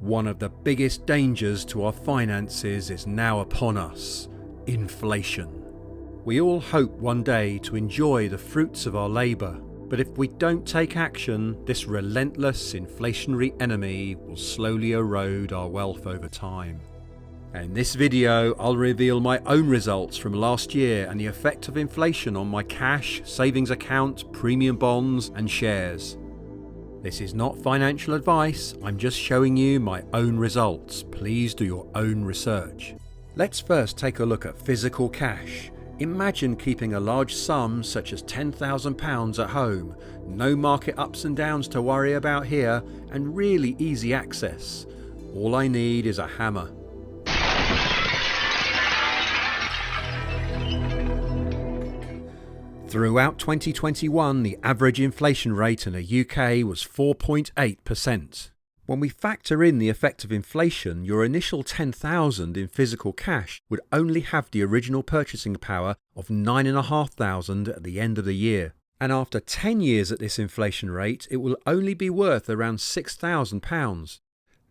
One of the biggest dangers to our finances is now upon us: inflation. We all hope one day to enjoy the fruits of our labour, but if we don't take action, this relentless inflationary enemy will slowly erode our wealth over time. In this video, I'll reveal my own results from last year and the effect of inflation on my cash, savings account, premium bonds and shares. This is not financial advice, I'm just showing you my own results. Please do your own research. Let's first take a look at physical cash. Imagine keeping a large sum such as £10,000 at home, no market ups and downs to worry about here, and really easy access. All I need is a hammer. Throughout 2021, the average inflation rate in the UK was 4.8%. When we factor in the effect of inflation, your initial £10,000 in physical cash would only have the original purchasing power of £9,500 at the end of the year. And after 10 years at this inflation rate, it will only be worth around £6,000.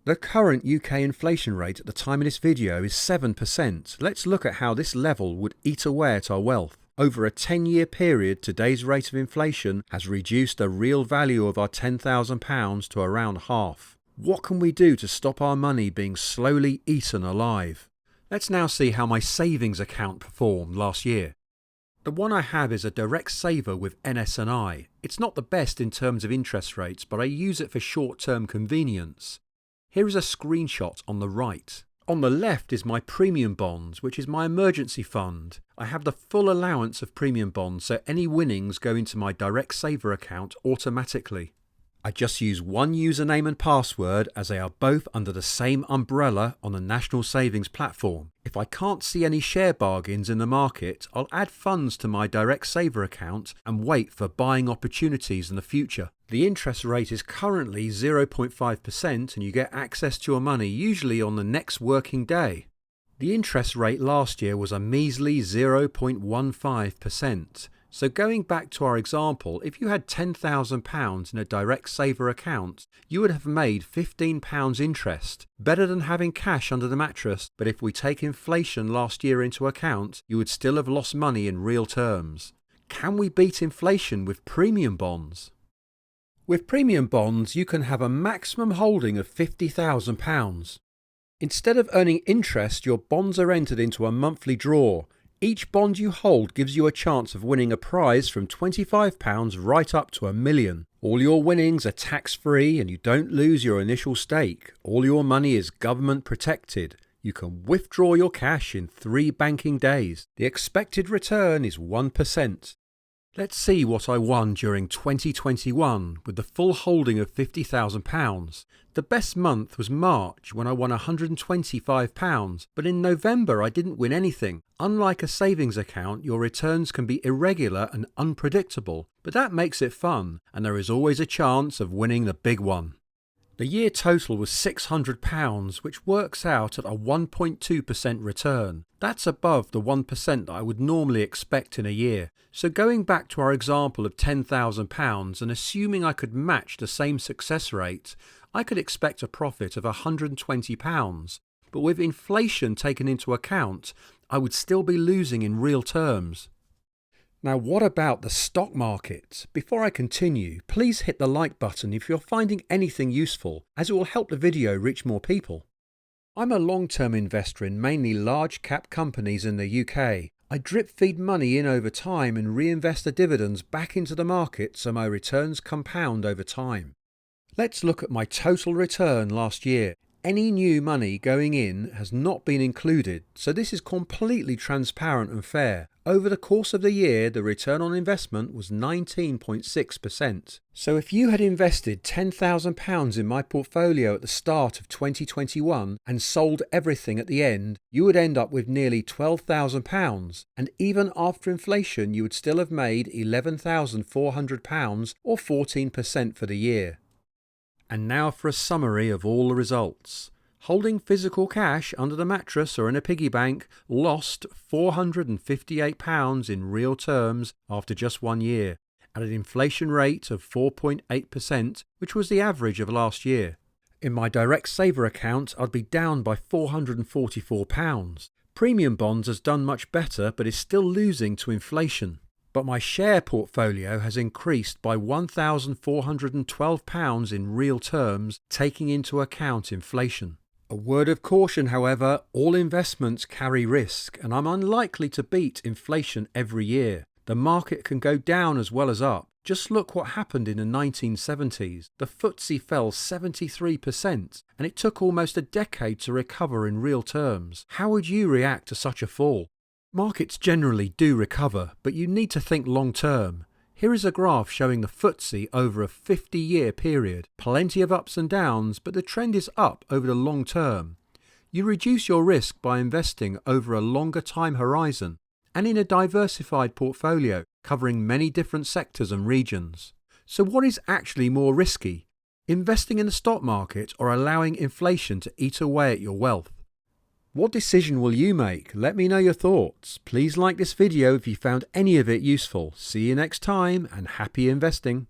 The current UK inflation rate at the time of this video is 7%. Let's look at how this level would eat away at our wealth. Over a 10-year period, today's rate of inflation has reduced the real value of our £10,000 to around half. What can we do to stop our money being slowly eaten alive? Let's now see how my savings account performed last year. The one I have is a direct saver with NS&I. It's not the best in terms of interest rates, but I use it for short-term convenience. Here is a screenshot on the right. On the left is my premium bonds, which is my emergency fund. I have the full allowance of premium bonds, so any winnings go into my direct saver account automatically. I just use one username and password as they are both under the same umbrella on the National Savings Platform. If I can't see any share bargains in the market, I'll add funds to my direct saver account and wait for buying opportunities in the future. The interest rate is currently 0.5% and you get access to your money usually on the next working day. The interest rate last year was a measly 0.15%. So going back to our example, if you had £10,000 in a direct saver account, you would have made £15 interest, better than having cash under the mattress, but if we take inflation last year into account, you would still have lost money in real terms. Can we beat inflation with premium bonds? With premium bonds, you can have a maximum holding of £50,000. Instead of earning interest, your bonds are entered into a monthly draw. Each bond you hold gives you a chance of winning a prize from £25 right up to £1 million. All your winnings are tax-free and you don't lose your initial stake. All your money is government protected. You can withdraw your cash in 3 banking days. The expected return is 1%. Let's see what I won during 2021 with the full holding of £50,000. The best month was March when I won £125, but in November I didn't win anything. Unlike a savings account, your returns can be irregular and unpredictable, but that makes it fun, and there is always a chance of winning the big one. The year total was £600, which works out at a 1.2% return. That's above the 1% that I would normally expect in a year. So going back to our example of £10,000 and assuming I could match the same success rate, I could expect a profit of £120. But with inflation taken into account, I would still be losing in real terms. Now, what about the stock market? Before I continue, please hit the like button if you're finding anything useful, as it will help the video reach more people. I'm a long-term investor in mainly large cap companies in the UK. I drip feed money in over time and reinvest the dividends back into the market so my returns compound over time. Let's look at my total return last year. Any new money going in has not been included, so this is completely transparent and fair. Over the course of the year, the return on investment was 19.6%. So if you had invested £10,000 in my portfolio at the start of 2021 and sold everything at the end, you would end up with nearly £12,000. And even after inflation, you would still have made £11,400 or 14% for the year. And now for a summary of all the results. Holding physical cash under the mattress or in a piggy bank lost £458 in real terms after just 1 year, at an inflation rate of 4.8%, which was the average of last year. In my direct saver account, I'd be down by £444. Premium Bonds has done much better but is still losing to inflation. But my share portfolio has increased by £1,412 in real terms, taking into account inflation. A word of caution, however, all investments carry risk, and I'm unlikely to beat inflation every year. The market can go down as well as up. Just look what happened in the 1970s. The FTSE fell 73%, and it took almost a decade to recover in real terms. How would you react to such a fall? Markets generally do recover, but you need to think long term. Here is a graph showing the FTSE over a 50-year period. Plenty of ups and downs, but the trend is up over the long term. You reduce your risk by investing over a longer time horizon and in a diversified portfolio covering many different sectors and regions. So what is actually more risky? Investing in the stock market or allowing inflation to eat away at your wealth? What decision will you make? Let me know your thoughts. Please like this video if you found any of it useful. See you next time and happy investing.